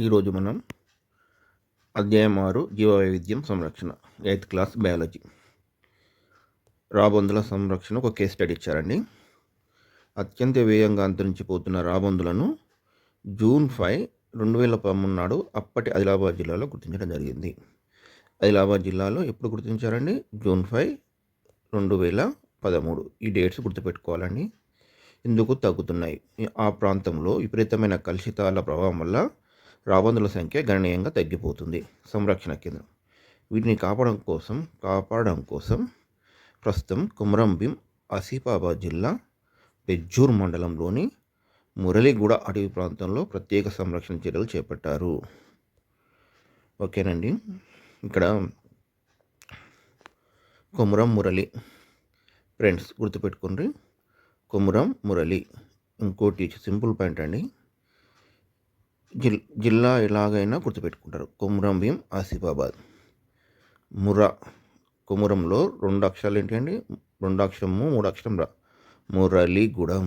ఈరోజు మనం అధ్యాయం 6 జీవవైవిధ్యం సంరక్షణ 8th క్లాస్ బయాలజీ రాబందుల సంరక్షణ ఒక కేస్ స్టడీ ఇచ్చారండి. అత్యంత వేగంగా అంతరించిపోతున్న రాబందులను జూన్ 5, 2013 నాడు అప్పటి ఆదిలాబాద్ జిల్లాలో గుర్తించడం జరిగింది. ఆదిలాబాద్ జిల్లాలో ఎప్పుడు గుర్తించారండి? జూన్ 5, 2013. ఈ డేట్స్ గుర్తుపెట్టుకోవాలండి. ఇందుకు తగ్గుతున్నాయి. ఆ ప్రాంతంలో విపరీతమైన కలుషితాల ప్రభావం వల్ల రాబందుల సంఖ్య గణనీయంగా తగ్గిపోతుంది. సంరక్షణ కేంద్రం వీటిని కాపాడడం కోసం ప్రస్తుతం కుమ్రంభీం ఆసిఫాబాద్ జిల్లా బెజ్జూర్ మండలంలోని మురళీగూడ అటవీ ప్రాంతంలో ప్రత్యేక సంరక్షణ చర్యలు చేపట్టారు. ఓకేనండి. ఇక్కడ కొమురం మురళి ఫ్రెండ్స్ గుర్తుపెట్టుకోండి. కొమురం మురళి ఇంకోటి సింపుల్ పాయింట్ అండి. జిల్లా ఎలాగైనా గుర్తుపెట్టుకుంటారు. కొమురంభీం ఆసిఫాబాద్. కొమురంలో 2 అక్షరాలు ఏంటండి? 2 అక్షరము 3 అక్షరం రా. మురళీగూడెం.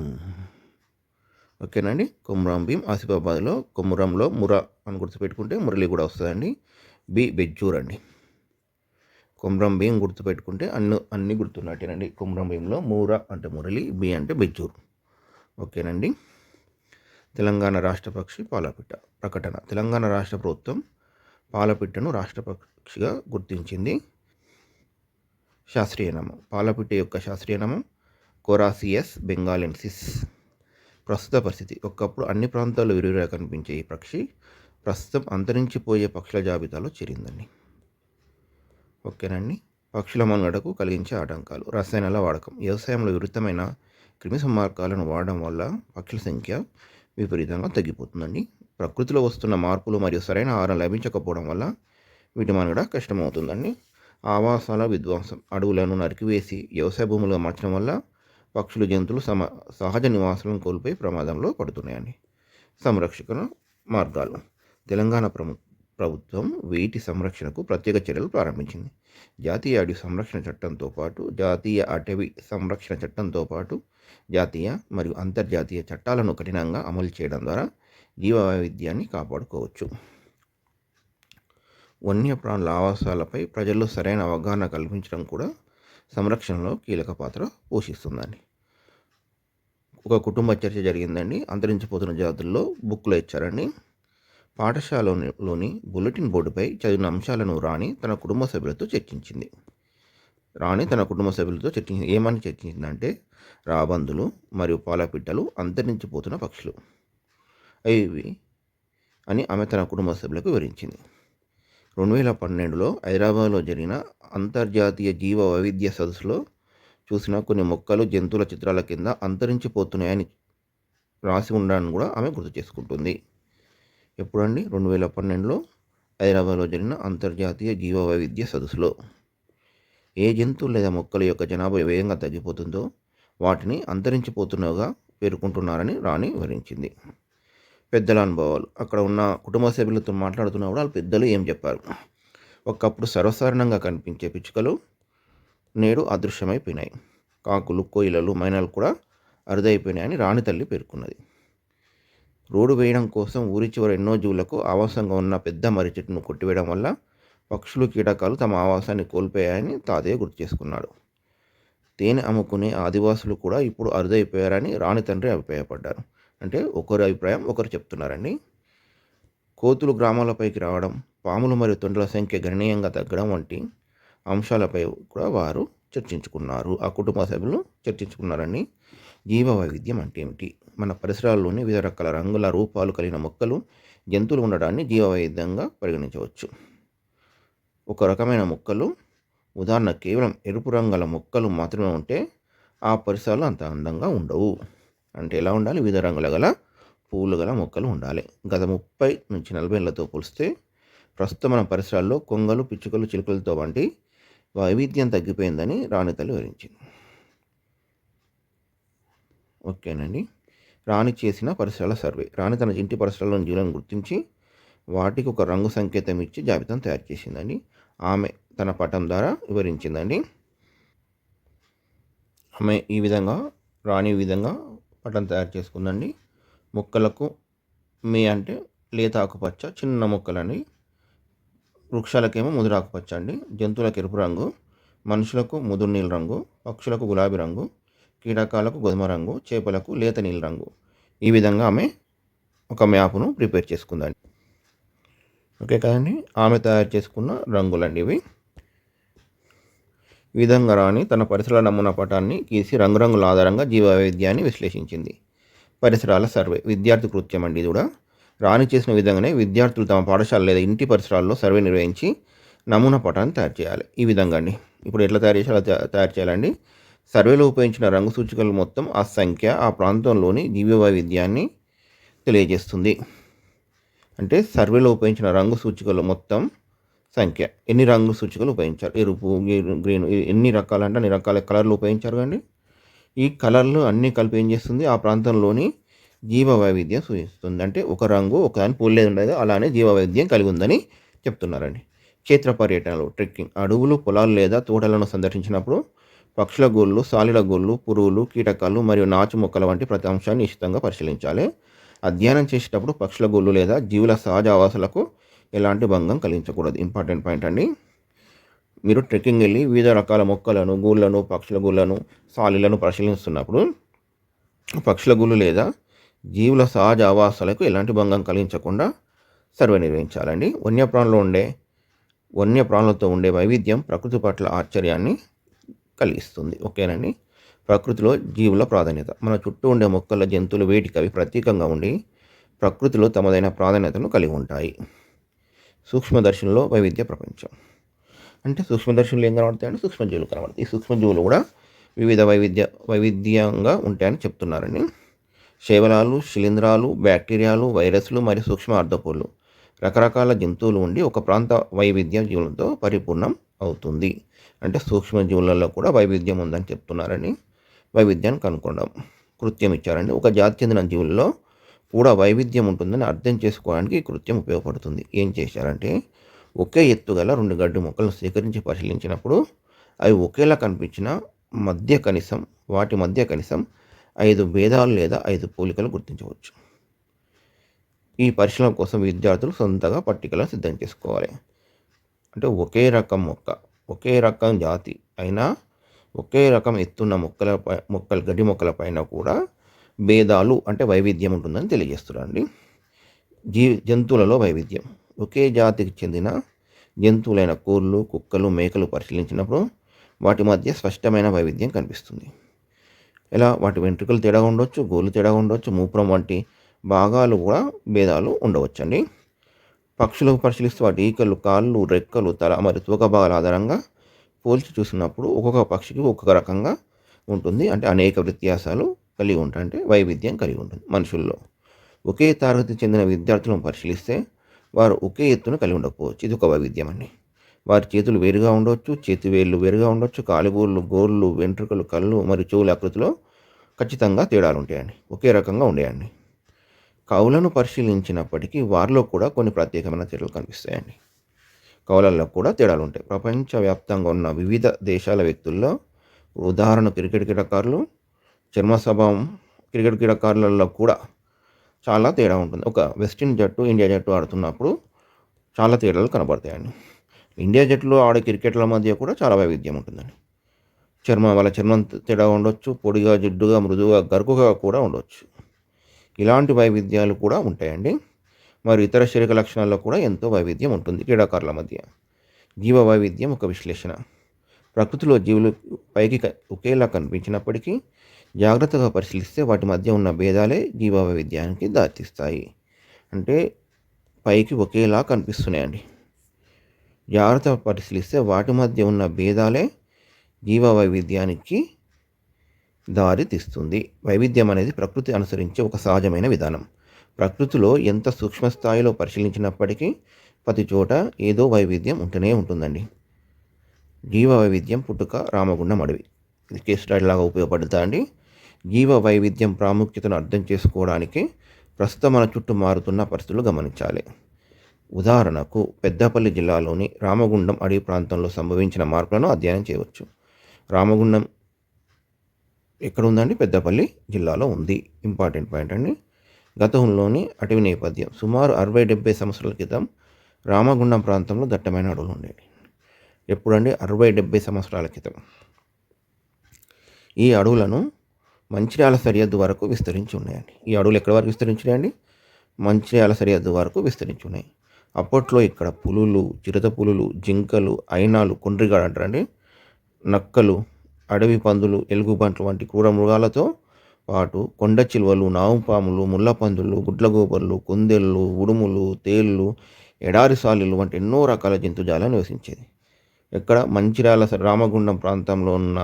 ఓకేనండి. కొమురంభీం ఆసిఫాబాద్లో కొమురంలో ముర అని గుర్తుపెట్టుకుంటే మురళీగూడ వస్తుందండి. బి బెజ్జూర్ అండి. కొమురంభీం గుర్తుపెట్టుకుంటే అన్ని గుర్తున్నట్టేనండి. కొమురంభీంలో మూర అంటే మురళి, బి అంటే బెజ్జూర్. ఓకేనండి. తెలంగాణ రాష్ట్ర పక్షి పాలపిట్ట ప్రకటన. తెలంగాణ రాష్ట్ర ప్రభుత్వం పాలపిట్టను రాష్ట్ర పక్షిగా గుర్తించింది. శాస్త్రీయ నామం. పాలపిట్ట యొక్క శాస్త్రీయ నామం కొరాసియస్ బెంగాలెన్సిస్. ప్రస్తుత పరిస్థితి. ఒకప్పుడు అన్ని ప్రాంతాల్లో విరివిగా కనిపించే ఈ పక్షి ప్రస్తుతం అంతరించిపోయే పక్షుల జాబితాలో చేరిందండి. ఓకేనండి. పక్షుల మనుగడకు కలిగించే ఆటంకాలు. రసాయనాల వాడకం. వ్యవసాయంలో విపరీతమైన క్రిమి సంహారకాలను వాడడం వల్ల పక్షుల సంఖ్య విపరీతంగా తగ్గిపోతుందండి. ప్రకృతిలో వస్తున్న మార్పులు మరియు సరైన ఆహారం లభించకపోవడం వల్ల వీటి మనుగడ కష్టమవుతుందండి. ఆవాసాల విధ్వంసం. అడవులను నరికివేసి వ్యవసాయ భూములుగా మార్చడం వల్ల పక్షులు, జంతువులు సహజ నివాసాలను కోల్పోయి ప్రమాదంలో పడుతున్నాయండి. సంరక్షణ మార్గాలు. తెలంగాణ ప్రభుత్వం వీటి సంరక్షణకు ప్రత్యేక చర్యలు ప్రారంభించింది. జాతీయ అటవీ సంరక్షణ చట్టంతో పాటు జాతీయ మరియు అంతర్జాతీయ చట్టాలను కఠినంగా అమలు చేయడం ద్వారా జీవ వైవిధ్యాన్ని కాపాడుకోవచ్చు. వన్యప్రాణుల ఆవాసాలపై ప్రజల్లో సరైన అవగాహన కల్పించడం కూడా సంరక్షణలో కీలక పాత్ర పోషిస్తుందండి. ఒక కుటుంబ చర్చ జరిగిందండి. అంతరించిపోతున్న జాతుల్లో బుక్లో ఇచ్చారండి. పాఠశాలలోని బులెటిన్ బోర్డుపై చదివిన అంశాలను రాణి తన కుటుంబ సభ్యులతో చర్చించింది. ఏమని చర్చించిందంటే రాబందులు మరియు పాలపిట్టలు అంతరించిపోతున్న పక్షులు ఇవి అని ఆమె తన కుటుంబ సభ్యులకు వివరించింది. 2012లో హైదరాబాద్లో జరిగిన అంతర్జాతీయ జీవ వైవిధ్య సదస్సులో చూసిన కొన్ని మొక్కలు, జంతువుల చిత్రాల కింద అంతరించిపోతున్నాయని రాసి ఉండడాన్ని కూడా ఆమె గుర్తు చేసుకుంటుంది. ఎప్పుడండి? 2012లో హైదరాబాద్లో జరిగిన అంతర్జాతీయ జీవ వైవిధ్య సదస్సులో. ఏ జంతువులు లేదా మొక్కల యొక్క జనాభా వేగంగా తగ్గిపోతుందో వాటిని అంతరించిపోతున్నగా పేర్కొంటున్నారని రాణి వివరించింది. పెద్దల అనుభవాలు. అక్కడ ఉన్న కుటుంబ సభ్యులతో మాట్లాడుతున్నప్పుడు వాళ్ళు పెద్దలు ఏం చెప్పారు? ఒకప్పుడు సర్వసాధారణంగా కనిపించే పిచ్చుకలు నేడు అదృశ్యమైపోయినాయి. కాకులు, కోయిలలు, మైనాలు కూడా అరుదైపోయినాయని రాణి తల్లి పేర్కొన్నది. రోడ్డు వేయడం కోసం ఊరి చివర ఎన్నో జీవులకు ఆవాసంగా ఉన్న పెద్ద మర్రి చెట్టును కొట్టివేయడం వల్ల పక్షులు, కీటకాలు తమ ఆవాసాన్ని కోల్పోయాయని తాతయ్య గుర్తు చేసుకున్నాడు. తేనె అమ్ముకునే ఆదివాసులు కూడా ఇప్పుడు అరుదైపోయారని రాణి తండ్రి అభిప్రాయపడ్డారు. అంటే ఒకరి అభిప్రాయం ఒకరు చెప్తున్నారండి. కోతులు గ్రామాలపైకి రావడం, పాములు మరియు తొండల సంఖ్య గణనీయంగా తగ్గడం వంటి అంశాలపై కూడా వారు చర్చించుకున్నారు. ఆ కుటుంబ సభ్యులు చర్చించుకున్నారండి. జీవ వైవిధ్యం అంటే ఏమిటి? మన పరిసరాల్లోని వివిధ రకాల రంగుల, రూపాలు కలిగిన మొక్కలు, జంతువులు ఉండడాన్ని జీవ వైవిధ్యంగా పరిగణించవచ్చు. ఒక రకమైన మొక్కలు, ఉదాహరణ కేవలం ఎరుపు రంగుల మొక్కలు మాత్రమే ఉంటే ఆ పరిసరాలు అంత అందంగా ఉండవు. అంటే ఎలా ఉండాలి? వివిధ రంగుల గల పువ్వులు గల మొక్కలు ఉండాలి. గత 30 నుంచి 40 ఏళ్లతో పోలిస్తే ప్రస్తుతం మన పరిసరాల్లో కొంగలు, పిచ్చుకలు, చిలుకలతో వంటి వైవిధ్యం తగ్గిపోయిందని రాణి తల్లి వివరించింది. ఓకేనండి. రాణి చేసిన పరిసరాల సర్వే. రాణి తన ఇంటి పరిసరాల్లోని జీవులను గుర్తించి వాటికి ఒక రంగు సంకేతం ఇచ్చి జాబితాను తయారు చేసిందండి. ఆమె తన పటం ద్వారా వివరించిందండి. రాణి ఈ విధంగా పటం తయారు చేసుకుందండి. మొక్కలకు మే అంటే లేత ఆకుపచ్చ చిన్న మొక్కలని, వృక్షాలకేమో ముదురు ఆకుపచ్చ అండి. జంతువులకు ఎరుపు రంగు, మనుషులకు ముదురు నీలి రంగు, పక్షులకు గులాబీ రంగు, కీటకాలకు గోధుమ రంగు, చేపలకు లేత నీలి రంగు. ఈ విధంగా ఆమె ఒక మ్యాప్ను ప్రిపేర్ చేసుకుందండి. ఓకే కదండి, ఆమె తయారు చేసుకున్న రంగులండి ఇవి. ఈ విధంగా రాణి తన పరిసరాల నమూనా పటాన్ని గీసి రంగురంగుల ఆధారంగా జీవ వైవిధ్యాన్ని విశ్లేషించింది. పరిసరాల సర్వే విద్యార్థి కృత్యం అండి. ఇది కూడా రాణి చేసిన విధంగానే విద్యార్థులు తమ పాఠశాల లేదా ఇంటి పరిసరాల్లో సర్వే నిర్వహించి నమూనా పటాన్ని తయారు చేయాలి. ఈ విధంగా అండి. ఇప్పుడు ఎట్లా తయారు చేయాలో తయారు చేయాలండి. సర్వేలో ఉపయోగించిన రంగు సూచికలు మొత్తం ఆ సంఖ్య ఆ ప్రాంతంలోని జీవ వైవిధ్యాన్ని తెలియజేస్తుంది. అంటే సర్వేలో ఉపయోగించిన రంగు సూచికలు మొత్తం సంఖ్య, ఎన్ని రంగు సూచికలు ఉపయోగించారు, ఎరుపు, గ్రీన్, ఎన్ని రకాలు అంటే అన్ని రకాల కలర్లు ఉపయోగించారు కండి. ఈ కలర్లు అన్నీ కలిపి ఏం చేస్తుంది, ఆ ప్రాంతంలోని జీవ వైవిధ్యం సూచిస్తుంది. అంటే ఒక రంగు ఒకదాని పోలేదు ఉండదు, అలానే జీవ వైవిధ్యం కలిగి ఉందని చెప్తున్నారండి. క్షేత్ర పర్యటనలు, ట్రెక్కింగ్, అడవులు, పొలాలు లేదా తోటలను సందర్శించినప్పుడు పక్షుల గూళ్ళు, సాలిల గూళ్ళు, పురుగులు, కీటకాలు మరియు నాచు మొక్కల వంటి ప్రతి అంశాన్ని నిశ్చితంగా పరిశీలించాలి. అధ్యయనం చేసేటప్పుడు పక్షుల గూళ్ళు లేదా జీవుల సహజ ఆవాసాలకు ఎలాంటి భంగం కలిగించకూడదు. ఇంపార్టెంట్ పాయింట్ అండి. మీరు ట్రెక్కింగ్ వెళ్ళి వివిధ రకాల మొక్కలను, గూళ్ళను, పక్షుల గూళ్ళను, సాలీలను పరిశీలిస్తున్నప్పుడు పక్షుల గూళ్ళు లేదా జీవుల సహజ ఆవాసాలకు ఎలాంటి భంగం కలిగించకుండా సర్వే నిర్వహించాలండి. వన్యప్రాణులతో ఉండే వైవిధ్యం ప్రకృతి పట్ల ఆశ్చర్యాన్ని కలిగిస్తుంది. ఓకేనండి. ప్రకృతిలో జీవుల ప్రాధాన్యత. మన చుట్టూ ఉండే మొక్కల, జంతువులు వేటికి అవి ప్రత్యేకంగా ఉండి ప్రకృతిలో తమదైన ప్రాధాన్యతను కలిగి ఉంటాయి. సూక్ష్మదర్శినిలో వైవిధ్య ప్రపంచం. అంటే సూక్ష్మదర్శినులు ఏం కనబడతాయంటే సూక్ష్మజీవులు కనబడతాయి. ఈ సూక్ష్మజీవులు కూడా వివిధ వైవిధ్యంగా ఉంటాయని చెప్తున్నారండి. శైవలాలు, శిలీంధ్రాలు, బ్యాక్టీరియాలు, వైరస్లు మరియు సూక్ష్మ అర్ధపోళ్ళు, రకరకాల జంతువులు ఉండి ఒక ప్రాంత వైవిధ్య జీవులతో పరిపూర్ణం అవుతుంది. అంటే సూక్ష్మజీవులలో కూడా వైవిధ్యం ఉందని చెప్తున్నారని వైవిధ్యాన్ని కనుక్కోవడం కృత్యం ఇచ్చారండి. ఒక జాతి చెందిన జీవుల్లో కూడా వైవిధ్యం ఉంటుందని అర్థం చేసుకోవడానికి ఈ కృత్యం ఉపయోగపడుతుంది. ఏం చేశారంటే ఒకే ఎత్తు గల 2 గడ్డి మొక్కలను సేకరించి పరిశీలించినప్పుడు అవి ఒకేలా కనిపించిన వాటి మధ్య కనీసం 5 భేదాలు లేదా 5 పోలికలు గుర్తించవచ్చు. ఈ పరిశీలన కోసం విద్యార్థులు సొంతగా పట్టికలను సిద్ధం చేసుకోవాలి. అంటే ఒకే రకం మొక్క, ఒకే రకం జాతి అయినా ఒకే రకం ఎత్తున్న గడ్డి మొక్కల పైన కూడా భేదాలు అంటే వైవిధ్యం ఉంటుందని తెలియజేస్తున్నారండి. జంతువులలో వైవిధ్యం. ఒకే జాతికి చెందిన జంతువులైన కోళ్ళు, కుక్కలు, మేకలు పరిశీలించినప్పుడు వాటి మధ్య స్పష్టమైన వైవిధ్యం కనిపిస్తుంది. ఇలా వాటి వెంట్రుకలు తేడాగా ఉండవచ్చు, గోళ్ళు తేడాగా ఉండవచ్చు, మూత్రం వంటి భాగాలు కూడా భేదాలు ఉండవచ్చండి. పక్షులకు పరిశీలిస్తే వాటి ఈకలు, కాళ్ళు, రెక్కలు, తల మరియు తోక భాగాల ఆధారంగా పోల్చి చూసినప్పుడు ఒక్కొక్క పక్షికి ఒక్కొక్క రకంగా ఉంటుంది. అంటే అనేక వ్యత్యాసాలు కలిగి ఉంటాయి. అంటే వైవిధ్యం కలిగి ఉంటుంది. మనుషుల్లో ఒకే తరగతి చెందిన విద్యార్థులను పరిశీలిస్తే వారు ఒకే ఎత్తును కలిగి ఉండకపోవచ్చు. ఇది ఒక వైవిధ్యం అండి. వారి చేతులు వేరుగా ఉండవచ్చు, చేతివేళ్ళు వేరుగా ఉండవచ్చు, కాలిగోళ్ళు, గోళ్ళు, వెంట్రుకలు, కళ్ళు మరియు చెవుల ఆకృతిలో ఖచ్చితంగా తేడాలు ఉంటాయండి. ఒకే రకంగా ఉండేయండి. కవులను పరిశీలించినప్పటికీ వారిలో కూడా కొన్ని ప్రత్యేకమైన తేడాలు కనిపిస్తాయండి. కవులలో కూడా తేడాలు ఉంటాయి. ప్రపంచవ్యాప్తంగా ఉన్న వివిధ దేశాల వ్యక్తుల్లో ఉదాహరణ క్రికెట్ క్రీడాకారులు, చర్మ స్వభావం క్రికెట్ క్రీడాకారులలో కూడా చాలా తేడా ఉంటుంది. ఒక వెస్టిండీస్ జట్టు, ఇండియా జట్టు ఆడుతున్నప్పుడు చాలా తేడాలు కనబడతాయండి. ఇండియా జట్టులో ఆడే క్రికెట్ల మధ్య కూడా చాలా వైవిధ్యం ఉంటుందండి. వాళ్ళ చర్మం తేడా ఉండొచ్చు, పొడిగా, జిడ్డుగా, మృదువుగా, గరుకుగా కూడా ఉండవచ్చు. ఇలాంటి వైవిధ్యాలు కూడా ఉంటాయండి. మరి ఇతర శరీర లక్షణాల్లో కూడా ఎంతో వైవిధ్యం ఉంటుంది క్రీడాకారుల మధ్య. జీవ వైవిధ్యం ఒక విశ్లేషణ. ప్రకృతిలో జీవులు పైకి ఒకేలా కనిపించినప్పటికీ జాగ్రత్తగా పరిశీలిస్తే వాటి మధ్య ఉన్న భేదాలే జీవ వైవిధ్యానికి దారితీస్తాయి. అంటే పైకి ఒకేలా కనిపిస్తున్నాయండి, జాగ్రత్తగా పరిశీలిస్తే వాటి మధ్య ఉన్న భేదాలే జీవ వైవిధ్యానికి దారి తీస్తుంది. వైవిధ్యం అనేది ప్రకృతి అనుసరించే ఒక సహజమైన విధానం. ప్రకృతిలో ఎంత సూక్ష్మ స్థాయిలో పరిశీలించినప్పటికీ ప్రతి చోట ఏదో వైవిధ్యం ఉంటూనే ఉంటుందండి. జీవ వైవిధ్యం పుట్టుక రామగుండం అడవి. ఇది కేస్ స్టడీ లాగా ఉపయోగపడుతుందండి. జీవ వైవిధ్యం ప్రాముఖ్యతను అర్థం చేసుకోవడానికి ప్రస్తుతం మన చుట్టూ మారుతున్న పరిస్థితులు గమనించాలి. ఉదాహరణకు పెద్దపల్లి జిల్లాలోని రామగుండం అడవి ప్రాంతంలో సంభవించిన మార్పులను అధ్యయనం చేయవచ్చు. రామగుండం ఎక్కడ ఉందండి? పెద్దపల్లి జిల్లాలో ఉంది. ఇంపార్టెంట్ పాయింట్ అండి. గతంలోని అటవీ నేపథ్యం సుమారు 60-70 సంవత్సరాల క్రితం రామగుండం ప్రాంతంలో దట్టమైన అడవులు ఉండేవి. ఎప్పుడండి? 60-70 సంవత్సరాల క్రితం. ఈ అడవులను మంచిర్యాల సరిహద్దు వరకు విస్తరించి ఉన్నాయండి. ఈ అడవులు ఎక్కడి వరకు విస్తరించినాయండి? మంచిర్యాల సరిహద్దు వరకు విస్తరించి ఉన్నాయి. అప్పట్లో ఇక్కడ పులులు, చిరుత పులులు, జింకలు, అయినాలు, కొండ్రిగాడు అంటారండి, నక్కలు, అడవి పందులు, ఎలుగుబంట్లు వంటి క్రూర మృగాలతో పాటు కొండ చిలువలు, నాగుపాములు, ముళ్ళపందులు, గుడ్లగూబర్లు, కుందేళ్ళు, ఉడుములు, తేళ్ళు, ఎడారి సాలీలు వంటి ఎన్నో రకాల జంతుజాలం నివసించేది. ఎక్కడ? మంచిర్యాల రామగుండం ప్రాంతంలో ఉన్న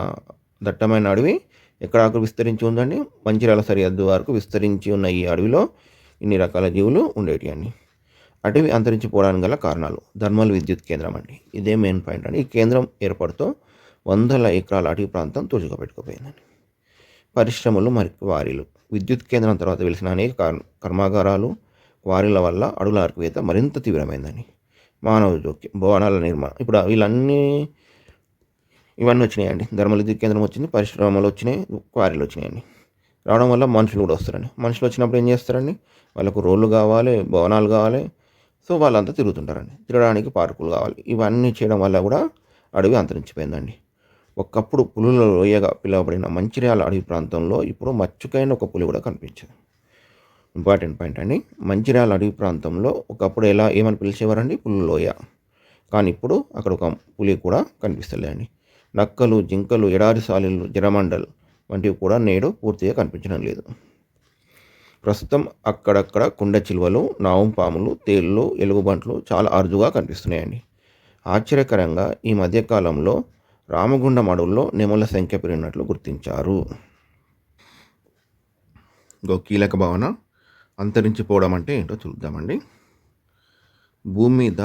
దట్టమైన అడవి ఎక్కడ విస్తరించి ఉందండి? మంచిర్యాల సరిహద్దు వరకు విస్తరించి ఉన్న ఈ అడవిలో ఇన్ని రకాల జీవులు ఉండేవి అండి. అటవీ అంతరించిపోవడానికి గల కారణాలు. థర్మల్ విద్యుత్ కేంద్రం అండి, ఇదే మెయిన్ పాయింట్ అండి. ఈ కేంద్రం ఏర్పడుతూ వందల ఎకరాల అటవీ ప్రాంతం తుడుచుకుపెట్టుకుపోయిందండి. పరిశ్రమలు మరియు క్వారీలు. విద్యుత్ కేంద్రం తర్వాత వెలిసిన అనేక కర్మాగారాలు, క్వారీల వల్ల అడవుల అరకువేత మరింత తీవ్రమైందండి. మానవ జోక్యం, భవనాల నిర్మాణం. ఇప్పుడు ఇవన్నీ వచ్చినాయండి. థర్మల్ విద్యుత్ కేంద్రం వచ్చింది, పరిశ్రమలు వచ్చినాయి, క్వారీలు వచ్చినాయండి. రావడం వల్ల మనుషులు కూడా వస్తారండి. మనుషులు వచ్చినప్పుడు ఏం చేస్తారండి? వాళ్ళకు రోడ్లు కావాలి, భవనాలు కావాలి. సో వాళ్ళంతా తిరుగుతుంటారండి. తిరగడానికి పార్కులు కావాలి. ఇవన్నీ చేయడం వల్ల కూడా అడవి అంతరించిపోయిందండి. ఒకప్పుడు పులుల లోయగా పిలువబడిన మంచిర్యాల అడవి ప్రాంతంలో ఇప్పుడు మచ్చుకైన ఒక పులి కూడా కనిపించదు. ఇంపార్టెంట్ పాయింట్ అండి. మంచిర్యాల అడవి ప్రాంతంలో ఒకప్పుడు ఏమని పిలిచేవారండి? పులుల లోయ. కానీ ఇప్పుడు అక్కడ ఒక పులి కూడా కనిపిస్తలేదండి. నక్కలు, జింకలు, ఎడారి సాలీలు, జరమండల్ వంటివి కూడా నేడు పూర్తిగా కనిపించడం లేదు. ప్రస్తుతం అక్కడక్కడ కుండ చిలువలు, నాగుపాములు, తేళ్ళు, ఎలుగుబంట్లు చాలా అరుదుగా కనిపిస్తున్నాయండి. ఆశ్చర్యకరంగా ఈ మధ్యకాలంలో రామగుండం అడవుల్లో నెమళ్ళ సంఖ్య పెరిగినట్లు గుర్తించారు. కీలక భావన అంతరించిపోవడం అంటే ఏంటో చూద్దామండి. భూమి మీద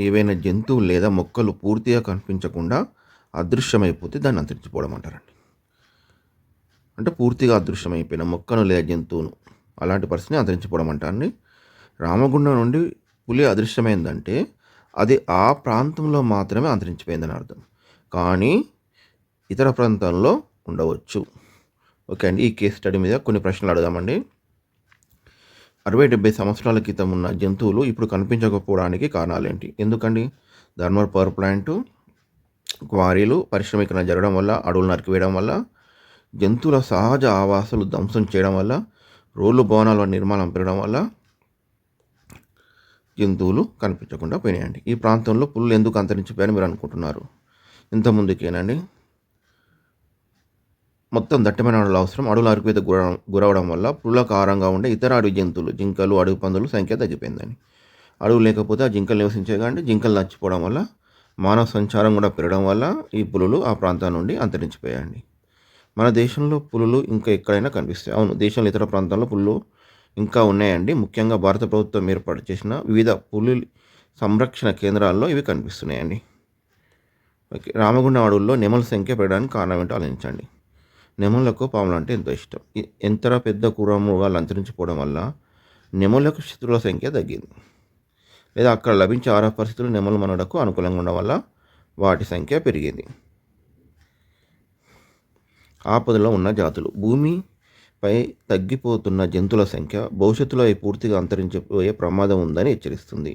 ఏవైనా జంతువులు లేదా మొక్కలు పూర్తిగా కనిపించకుండా అదృశ్యమైపోతే దాన్ని అంతరించిపోవడం అంటారండి. అంటే పూర్తిగా అదృశ్యమైపోయిన మొక్కను లేదా జంతువును, అలాంటి పరిస్థితిని అంతరించిపోవడం అంటారండి. రామగుండం నుండి పులి అదృశ్యమైందంటే అది ఆ ప్రాంతంలో మాత్రమే అంతరించిపోయిందని అర్థం. కానీ ఇతర ప్రాంతాల్లో ఉండవచ్చు. ఓకే అండి. ఈ కేస్ స్టడీ మీద కొన్ని ప్రశ్నలు అడుగుదామండి. 60-70 సంవత్సరాల క్రితం ఉన్న జంతువులు ఇప్పుడు కనిపించకపోవడానికి కారణాలు ఏంటి? ఎందుకండి? థర్మల్ పవర్ ప్లాంటు, క్వారీలు, పారిశ్రామికీకరణ జరగడం వల్ల, అడవులు నరికివేయడం వల్ల, జంతువుల సహజ ఆవాసాలు ధ్వంసం చేయడం వల్ల, రోడ్లు, భవనాల నిర్మాణం పెరగడం వల్ల జంతువులు కనిపించకుండా పోయినాయండి. ఈ ప్రాంతంలో పులులు ఎందుకు అంతరించిపోయాయని మీరు అనుకుంటున్నారు? ఇంతకుముందుకేనండి. మొత్తం దట్టమైన అడవుల అవసరం. అడవుల అరకువేత గురవడం వల్ల పులులకు ఆహారంగా ఉండే ఇతర అడవి జంతువులు, జింకలు, అడవి పందుల సంఖ్య తగ్గిపోయిందండి. అడవులు లేకపోతే ఆ జింకలు నివసించే కానీ జింకలు నచ్చిపోవడం వల్ల, మానవ సంచారం కూడా పెరగడం వల్ల ఈ పులులు ఆ ప్రాంతం నుండి అంతరించిపోయాయండి. మన దేశంలో పులులు ఇంకా ఎక్కడైనా కనిపిస్తాయి. అవును, దేశంలో ఇతర ప్రాంతాల్లో పులులు ఇంకా ఉన్నాయండి. ముఖ్యంగా భారత ప్రభుత్వం ఏర్పాటు చేసిన వివిధ పులి సంరక్షణ కేంద్రాల్లో ఇవి కనిపిస్తున్నాయండి. ఓకే. రామగుండం అడవుల్లో నెమల సంఖ్య పెరగడానికి కారణం ఏంటో ఆలోచించండి. నెమళ్లకు పాములు అంటే ఎంతో ఇష్టం. ఎంత పెద్ద క్రూర మృగాలు అంతరించిపోవడం వల్ల నెమళ్లకు శత్రువుల సంఖ్య తగ్గింది. లేదా అక్కడ లభించే ఆహార పరిస్థితులు నెమల మనుగడకు అనుకూలంగా ఉండడం వల్ల వాటి సంఖ్య పెరిగింది. ఆపదలో ఉన్న జాతులు. భూమిపై తగ్గిపోతున్న జంతువుల సంఖ్య భవిష్యత్తులో పూర్తిగా అంతరించిపోయే ప్రమాదం ఉందని హెచ్చరిస్తుంది.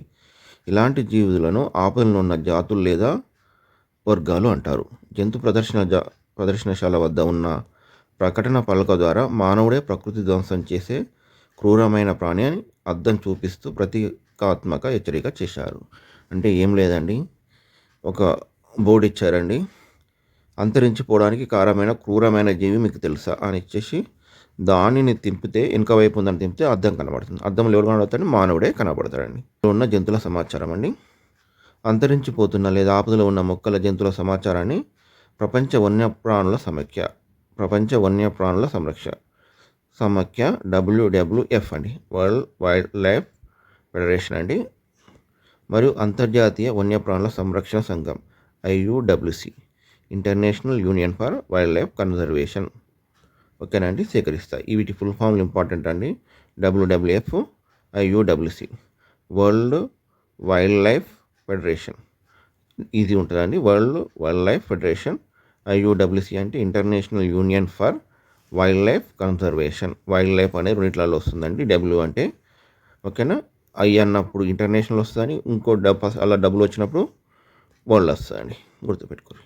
ఇలాంటి జీవులను ఆపదలో ఉన్న జాతులు లేదా వర్గాలు అంటారు. జంతు ప్రదర్శనశాల వద్ద ఉన్న ప్రకటన పలక ద్వారా మానవుడే ప్రకృతి ధ్వంసం చేసే క్రూరమైన ప్రాణి అని అర్థం చూపిస్తూ ప్రతీకాత్మక హెచ్చరిక చేశారు. అంటే ఏం లేదండి, ఒక బోర్డు ఇచ్చారండి, అంతరించిపోవడానికి కారణమైన క్రూరమైన జీవి మీకు తెలుసా అని ఇచ్చేసి దానిని తింపితే, వెనుక వైపు ఉందని తింపితే అద్దం కనబడుతుంది. అద్దంలో ఎవరు కనబడతాడని? మానవుడే కనబడతాడండి. ఉన్న జంతువుల సమాచారం అండి. అంతరించిపోతున్న లేదా ఆపదలో ఉన్న మొక్కల, జంతువుల సమాచారాన్ని ప్రపంచ వన్యప్రాణుల సమాఖ్య WWF అండి, వరల్డ్ వైల్డ్ లైఫ్ ఫెడరేషన్ అండి, మరియు అంతర్జాతీయ వన్యప్రాణుల సంరక్షణ సంఘం IUWC, international union for wild life conservation, ఓకేనండి, సేకరిస్తాయి. వీటి ఫుల్ ఫామ్లు ఇంపార్టెంట్ అండి. WWF, IUWC, world wild life federation, ఇది ఉంటుందండి. World wild life federation. IUWC అంటే international union for wild life conservation. Wild life అనేది రెండిట్లలో వస్తుందండి. డబ్ల్యూ అంటే ఓకేనా, ఐ అన్నప్పుడు ఇంటర్నేషనల్ వస్తుందని, ఇంకో అలా డబ్బులు వచ్చినప్పుడు వరల్డ్ వస్తుందండి, గుర్తుపెట్టుకోండి.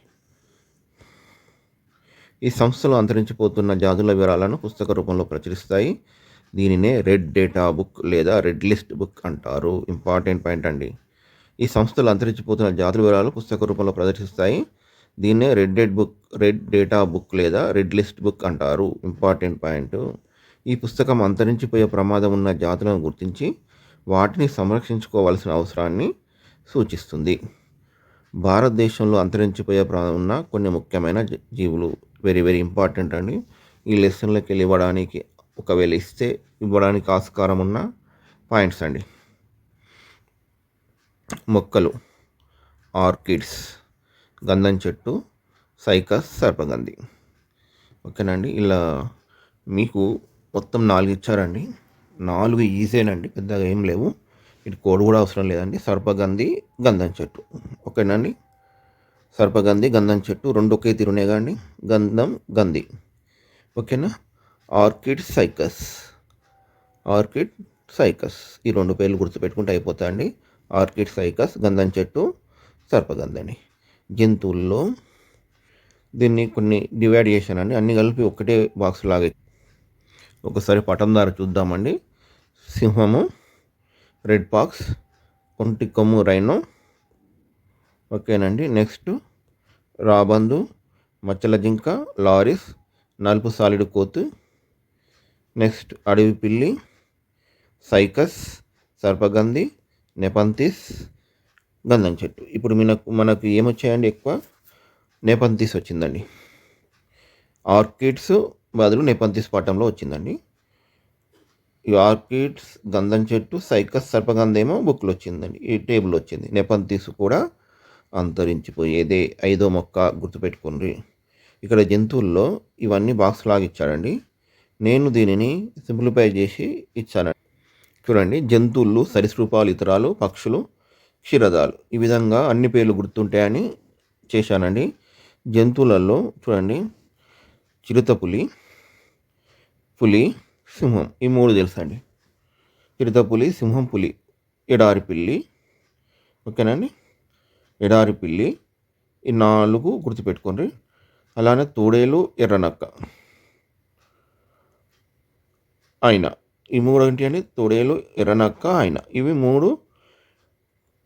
ఈ సంస్థలు అంతరించిపోతున్న జాతుల వివరాలను పుస్తక రూపంలో ప్రచురిస్తాయి. దీనినే రెడ్ డేటా బుక్ లేదా రెడ్ లిస్ట్ బుక్ అంటారు. ఇంపార్టెంట్ పాయింట్ అండి. ఈ సంస్థలు అంతరించిపోతున్న జాతుల వివరాలు పుస్తక రూపంలో ప్రదర్శిస్తాయి. దీన్నే రెడ్ డేటా బుక్ లేదా రెడ్ లిస్ట్ బుక్ అంటారు. Important point. ఈ పుస్తకం అంతరించిపోయే ప్రమాదం ఉన్న జాతులను గుర్తించి వాటిని సంరక్షించుకోవాల్సిన అవసరాన్ని సూచిస్తుంది. భారతదేశంలో అంతరించిపోయే ఉన్న కొన్ని ముఖ్యమైన జీవులు వెరీ వెరీ ఇంపార్టెంట్ అండి. ఈ లెసన్లోకి వెళ్ళి ఒకవేళ ఇవ్వడానికి ఆస్కారం ఉన్న పాయింట్స్ అండి. మొక్కలు: ఆర్కిడ్స్, గంధం చెట్టు, సైకస్, సర్పగంధి. ఓకేనండి. ఇలా మీకు మొత్తం 4 ఇచ్చారండి. 4 ఈజీనండి, పెద్దగా ఏం లేవు. ఇటు కోడ్ కూడా అవసరం లేదండి. సర్పగంధి, గంధం చెట్టు. ఓకేనండి. సర్పగంధి, గంధం చెట్టు రెండు ఒకే తీరునేగా అండి. గంధం, గంధి. ఓకేనా. Orchid, cycas. ఈ 2 పేర్లు గుర్తుపెట్టుకుంటే అయిపోతాయండి. ఆర్కిడ్, సైకస్, గంధం చెట్టు, సర్పగంధి అండి. జంతువుల్లో దీన్ని కొన్ని డివైడ్ చేశానండి, అన్నీ కలిపి ఒకటే బాక్స్ లాగా. ఒకసారి పటం ద్వారా చూద్దామండి. సింహము, రెడ్ పాక్స్, ఒంటి కొమ్ము రైనో. ఓకేనండి. నెక్స్ట్ రాబందు, మచ్చల జింక, లారిస్, నలుపు సాలిడు కోతు. నెక్స్ట్ అడవి పిల్లి, సైకస్, సర్పగంధి, నెపంతిస్, గంధం చెట్టు. ఇప్పుడు మనకు ఏమొచ్చాయండి? ఎక్కువ నెపంతిస్ వచ్చిందండి. ఆర్కిడ్స్ బదులు నెపంతిస్ పటంలో వచ్చిందండి. ఈ ఆర్కిడ్స్, గంధం చెట్టు, సైకస్, సర్పగంధి ఏమో బుక్లో వచ్చిందండి, ఈ టేబుల్ వచ్చింది. నెపంతిస్ కూడా అంతరించిపోయేదే. 5వ మొక్క, గుర్తుపెట్టుకోండి. ఇక్కడ జంతువుల్లో ఇవన్నీ బాక్స్ లాగా ఇచ్చాడండి. నేను దీనిని సింప్లిఫై చేసి ఇచ్చానండి. చూడండి, జంతువులు, సరీసృపాలు, ఇతరాలు, పక్షులు, క్షీరదాలు, ఈ విధంగా అన్ని పేర్లు గుర్తుంటాయని చేశానండి. జంతువులలో చూడండి, చిరుతపులి, పులి, సింహం, ఈ 3 తెలుసండి. చిరుతపులి, సింహం, పులి. ఎడారి పిల్లి. ఓకేనండి. ఎడారి పిల్లి, ఈ 4 గుర్తుపెట్టుకోండి. అలానే తోడేలు, ఎర్రనక్క, ఆయన, ఈ 3 ఏంటి అండి? తోడేలు, ఎర్రనక్క, ఆయన. ఇవి 3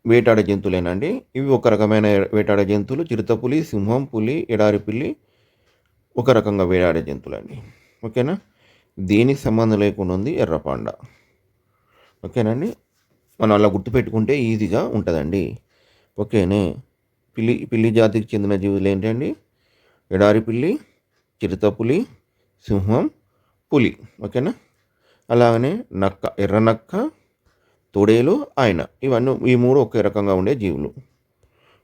వేటాడే జంతువులేనండి. ఇవి ఒక రకమైన వేటాడే జంతువులు. చిరుతపులి, సింహం, పులి, ఎడారి పిల్లి ఒక రకంగా వేటాడే జంతువులండి. ఓకేనా. దేనికి సంబంధం లేకుండా ఉంది ఎర్రపాండ. ఓకేనండి. మనం అలా గుర్తుపెట్టుకుంటే ఈజీగా ఉంటుందండి. ఓకేనే. పిల్లి జాతికి చెందిన జీవులు ఏంటండి? ఎడారి పిల్లి, చిరుతపులి, సింహం, పులి. ఓకేనా. అలాగనే నక్క, ఎర్రనక్క, తోడేలు, ఆయన, ఇవన్నీ ఈ 3 ఒకే రకంగా ఉండే జీవులు.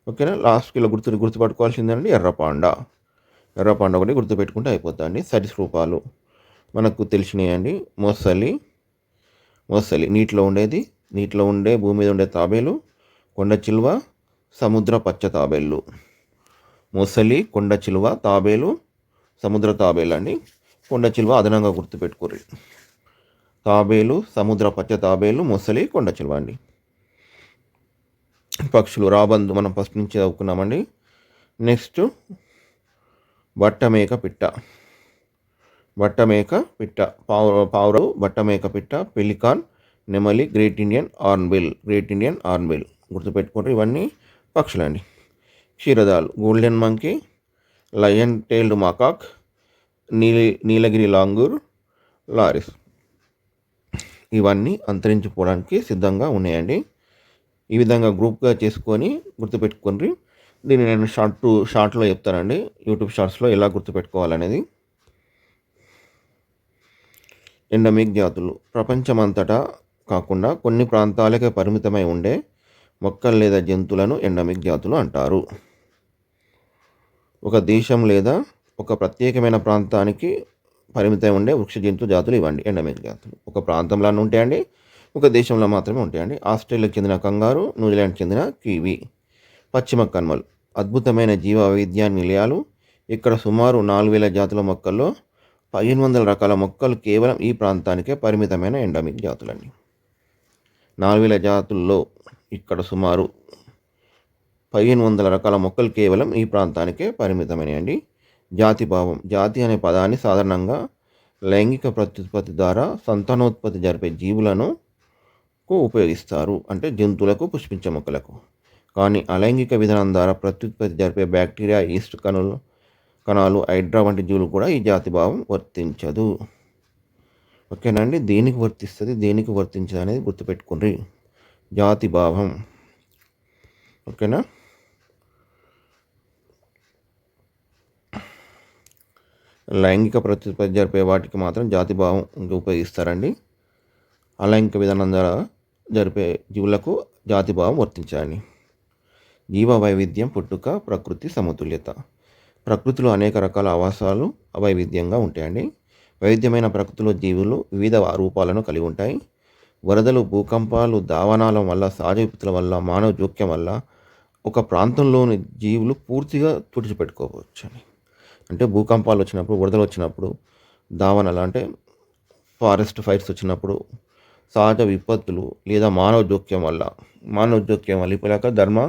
ఓకేనా. లాస్ట్కి ఇలా గుర్తుపట్టుకోవాల్సిందండి ఎర్రపాండ ఒకటి గుర్తుపెట్టుకుంటే అయిపోతుందండి. సరీసృపాలు మనకు తెలిసినాయండి. మొసలి నీటిలో ఉండే భూమి మీద ఉండే తాబేలు, కొండ చిలువ, సముద్ర పచ్చ తాబేళ్ళు. మొసలి, కొండ చిలువ, తాబేలు, సముద్ర తాబేలు అండి. కొండ చిలువ అదనంగా గుర్తుపెట్టుకోరు. తాబేలు, సముద్ర పచ్చ తాబేలు, మొసలి, కొండ చిలువ అండి. పక్షులు, రాబందు మనం ఫస్ట్ నుంచి చదువుకున్నామండి. నెక్స్ట్ బట్టమేక పిట్ట, పావురం, బట్టమేక పిట్ట, పెలికాన్, నెమలి, గ్రేట్ ఇండియన్ హార్న్బిల్. గుర్తుపెట్టుకుంటారు. ఇవన్నీ పక్షులండి. క్షీరదాలు, golden monkey, lion tailed macaque, Nilgiri langur, loris. ఇవన్నీ అంతరించిపోవడానికి సిద్ధంగా ఉన్నాయండి. ఈ విధంగా గ్రూప్గా చేసుకొని గుర్తుపెట్టుకోండి. దీన్ని నేను షార్ట్లో చెప్తానండి, యూట్యూబ్ షార్ట్స్లో ఎలా గుర్తుపెట్టుకోవాలనేది. ఎండమిక్ జాతులు ప్రపంచమంతటా కాకుండా కొన్ని ప్రాంతాలకే పరిమితమై ఉండే మొక్కలు లేదా జంతువులను ఎండమిక్ జాతులు అంటారు. ఒక దేశం లేదా ఒక ప్రత్యేకమైన ప్రాంతానికి పరిమితం ఉండే వృక్ష జంతు జాతులు ఇవ్వండి ఎండమిక్ జాతులు. ఒక ప్రాంతంలోనే ఉంటాయండి, ఒక దేశంలో మాత్రమే ఉంటాయండి. ఆస్ట్రేలియాకి చెందిన కంగారు, న్యూజిలాండ్కి చెందిన కివి. పశ్చిమ కనుమలు అద్భుతమైన జీవ వైవిధ్యాన్ని నిలయాలు. ఇక్కడ సుమారు 4000 జాతుల మొక్కల్లో 1500 రకాల మొక్కలు కేవలం ఈ ప్రాంతానికే పరిమితమైన ఎండమిక్ జాతులండి. 4000 జాతుల్లో ఇక్కడ సుమారు 1500 రకాల మొక్కలు కేవలం ఈ ప్రాంతానికే పరిమితమైనయండి. జాతి భావం. జాతి అనే పదాన్ని సాధారణంగా లైంగిక ప్రత్యుత్పత్తి ద్వారా సంతానోత్పత్తి జరిపే జీవులను ఉపయోగిస్తారు. అంటే జంతువులకు, పుష్పించే మొక్కలకు. కానీ అలైంగిక విధానం ద్వారా ప్రత్యుత్పత్తి జరిపే బ్యాక్టీరియా, ఈస్ట్ కణాలు, హైడ్రా వంటి జీవులు కూడా ఈ జాతి భావం వర్తించదు. ఓకేనా అండి. దేనికి వర్తిస్తుంది, దేనికి వర్తించదు అనేది గుర్తుపెట్టుకోండి. జాతి భావం. ఓకేనా. లైంగిక ప్రత్యుత్పత్తి జరిపే వాటికి మాత్రం జాతి భావం ఉపయోగిస్తారండి. అలైంగిక విధానం ద్వారా జరిపే జీవులకు జాతి భావం వర్తించాలి. జీవ వైవిధ్యం, పుట్టుక, ప్రకృతి సమతుల్యత. ప్రకృతిలో అనేక రకాల ఆవాసాలు వైవిధ్యంగా ఉంటాయండి. వైవిధ్యమైన ప్రకృతిలో జీవులు వివిధ రూపాలను కలిగి ఉంటాయి. వరదలు, భూకంపాలు, దావానాల వల్ల, సహజ విపత్తుల వల్ల, మానవ జోక్యం వల్ల ఒక ప్రాంతంలోని జీవులు పూర్తిగా తుడిచిపెట్టుకోవచ్చు. అంటే భూకంపాలు వచ్చినప్పుడు, వరదలు వచ్చినప్పుడు, దావానాలు అంటే ఫారెస్ట్ ఫైర్స్ వచ్చినప్పుడు, సహజ విపత్తులు లేదా మానవ జోక్యం వల్ల ఇప్పుడు ధర్మ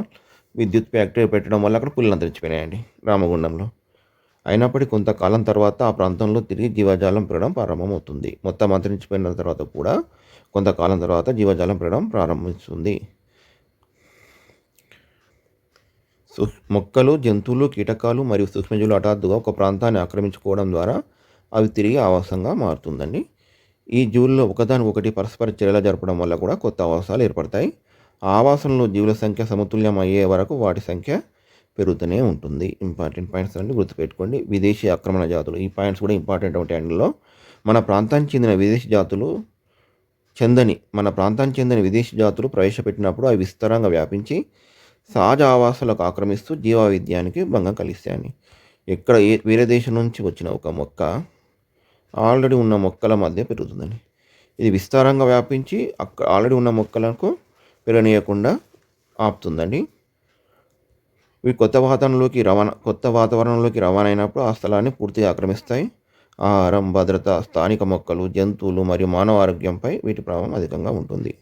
విద్యుత్ ఫ్యాక్టరీ పెట్టడం వల్ల అక్కడ పుల్లు అంతరించిపోయినాయండి రామగుండంలో. అయినప్పటికీ కొంతకాలం తర్వాత ఆ ప్రాంతంలో తిరిగి జీవజాలం పెరగడం ప్రారంభమవుతుంది. మొత్తం అంతరించిపోయిన తర్వాత కూడా కొంతకాలం తర్వాత జీవజాలం పెరగడం ప్రారంభిస్తుంది. మొక్కలు, జంతువులు, కీటకాలు మరియు సూక్ష్మజీవులు హఠాత్తుగా ఒక ప్రాంతాన్ని ఆక్రమించుకోవడం ద్వారా అవి తిరిగి ఆవాసంగా మారుతుందండి. ఈ జీవుల్లో ఒకదానికొకటి పరస్పర చర్యలు జరపడం వల్ల కూడా కొత్త ఆవాసాలు ఏర్పడతాయి. ఆవాసంలో జీవుల సంఖ్య సమతుల్యం అయ్యే వరకు వాటి సంఖ్య పెరుగుతూనే ఉంటుంది. ఇంపార్టెంట్ పాయింట్స్ అన్ని గుర్తుపెట్టుకోండి. విదేశీ ఆక్రమణ జాతులు. ఈ పాయింట్స్ కూడా ఇంపార్టెంట్ ఉంటాయి. అందులో మన ప్రాంతానికి చెందిన విదేశీ జాతులు ప్రవేశపెట్టినప్పుడు అవి విస్తారంగా వ్యాపించి సహజ ఆవాసాలకు ఆక్రమిస్తూ జీవవైవిధ్యానికి భంగం కలిగిస్తాయని. ఎక్కడ వేరే దేశం నుంచి వచ్చిన ఒక మొక్క ఆల్రెడీ ఉన్న మొక్కల మధ్య పెరుగుతుందని. ఇది విస్తారంగా వ్యాపించి ఆల్రెడీ ఉన్న మొక్కలకు పెరగనీయకుండా ఆపుతుందండి. ఇవి కొత్త వాతావరణంలోకి రవాణా అయినప్పుడు ఆ స్థలాన్ని పూర్తిగా ఆక్రమిస్తాయి. ఆహారం, భద్రత, స్థానిక మొక్కలు, జంతువులు మరియు మానవ ఆరోగ్యంపై వీటి ప్రభావం అధికంగా ఉంటుంది.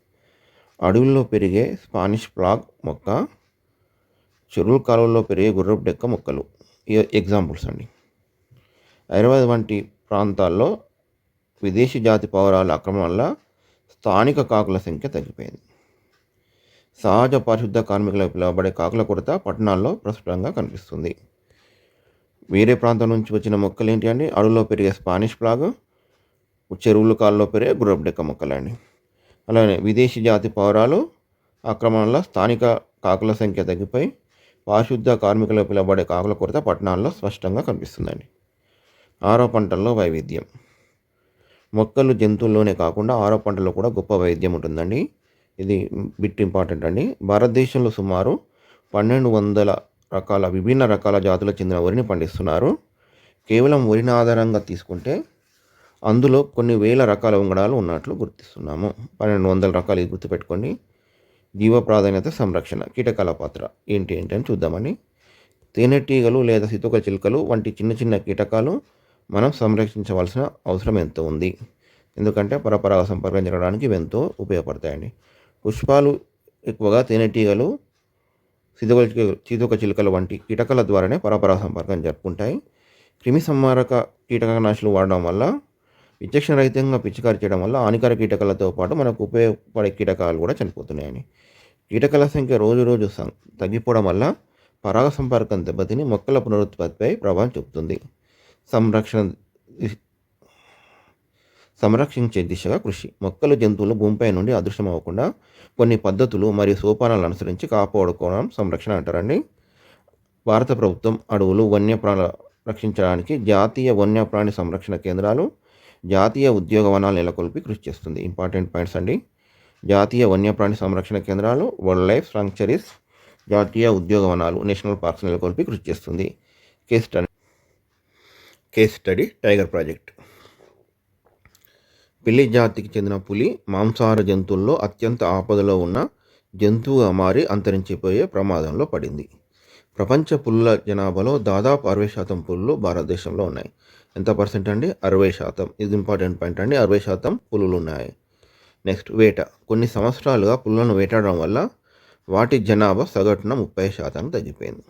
అడవుల్లో పెరిగే స్పానిష్ ఫ్లాగ్ మొక్క, చెరువుల కాలువల్లో పెరిగే గుర్రపు డెక్క మొక్కలు ఎగ్జాంపుల్స్ అండి. హైదరాబాద్ వంటి ప్రాంతాల్లో విదేశీ జాతి పౌరాల ఆక్రమణ వల్ల స్థానిక కాకుల సంఖ్య తగ్గిపోయింది. సహజ పారిశుద్ధ కార్మికులకు పిలువబడే కాకుల కొరత పట్టణాల్లో ప్రస్ఫుటంగా కనిపిస్తుంది. వేరే ప్రాంతం నుంచి వచ్చిన మొక్కలు ఏంటి అండి? అడవుల్లో పెరిగే స్పానిష్ ఫ్లాగ్, చెరువుల కాలువలో పెరిగే గుర్రపు డెక్క మొక్కలండి. అలానే విదేశీ జాతి పౌరాలు ఆక్రమణ వల్ల స్థానిక కాకుల సంఖ్య తగ్గిపోయి పారిశుద్ధ కార్మికులకు పిలువబడే కాకుల కొరత పట్టణాల్లో స్పష్టంగా కనిపిస్తుందండి. ఆరో పంటల్లో వైవిధ్యం. మొక్కలు, జంతువుల్లోనే కాకుండా ఆరో పంటల్లో కూడా గొప్ప వైవిధ్యం ఉంటుందండి. ఇది బిట్ ఇంపార్టెంట్ అండి. భారతదేశంలో సుమారు 1200 రకాల విభిన్న రకాల జాతులకు చెందిన వరిని పండిస్తున్నారు. కేవలం వరిని ఆధారంగా తీసుకుంటే అందులో కొన్ని వేల రకాల వంగడాలు ఉన్నట్లు గుర్తిస్తున్నాము. 1200 రకాలు ఇది గుర్తుపెట్టుకోండి. జీవ ప్రాధాన్యత, సంరక్షణ. కీటకాల పాత్ర ఏంటి అని చూద్దామని. తేనెటీగలు లేదా సీతోక చిలుకలు వంటి చిన్న చిన్న కీటకాలు మనం సంరక్షించవలసిన అవసరం ఎంతో ఉంది. ఎందుకంటే పరపరాగ సంపర్కం జరగడానికి ఇవి ఎంతో ఉపయోగపడతాయండి. పుష్పాలు ఎక్కువగా తేనెటీగలు, సీతోక చిలుకలు వంటి కీటకాల ద్వారానే పరపరాగ సంపర్కం జరుపుకుంటాయి. క్రిమి సంహారక కీటకనాశులు వాడడం వల్ల, విచక్షణ రహితంగా పిచికారి చేయడం వల్ల హానికర కీటకాలతో పాటు మనకు ఉపయోగపడే కీటకాలు కూడా చనిపోతున్నాయని. కీటకాల సంఖ్య రోజు తగ్గిపోవడం వల్ల పరాగ సంపర్కం దెబ్బతిని మొక్కల పునరుత్పత్తిపై ప్రభావం చూపుతుంది. సంరక్షించే దిశగా కృషి. మొక్కలు, జంతువులు భూమిపై నుండి అదృశ్యమవ్వకుండా కొన్ని పద్ధతులు మరియు సోపానాలను అనుసరించి కాపాడుకోవడం సంరక్షణ అంటారండి. భారత ప్రభుత్వం అడవులు, వన్యప్రాణుల రక్షించడానికి జాతీయ వన్యప్రాణి సంరక్షణ కేంద్రాలు, జాతీయ ఉద్యోగ వనాలు నెలకొల్పి కృషి చేస్తుంది. ఇంపార్టెంట్ పాయింట్స్ అండి. జాతీయ వన్యప్రాణి సంరక్షణ కేంద్రాలు, వైల్డ్ లైఫ్ సాంక్చురీస్, జాతీయ ఉద్యోగ వనాలు, నేషనల్ పార్క్స్ నెలకొల్పి కృషి చేస్తుంది. Case study tiger project. పిల్లి జాతికి చెందిన పులి మాంసాహార జంతువుల్లో అత్యంత ఆపదలో ఉన్న జంతువుగా మారి అంతరించిపోయే ప్రమాదంలో పడింది. ప్రపంచ పులుల జనాభాలో దాదాపు 60% పులులు భారతదేశంలో ఉన్నాయి. ఎంత పర్సెంట్ అండి? 60%. ఇది ఇంపార్టెంట్ పాయింట్ అండి. 60% పులులు ఉన్నాయి. నెక్స్ట్ వేట. కొన్ని సంవత్సరాలుగా పులులను వేటాడడం వల్ల వాటి జనాభా సగటున 30% తగ్గిపోయింది.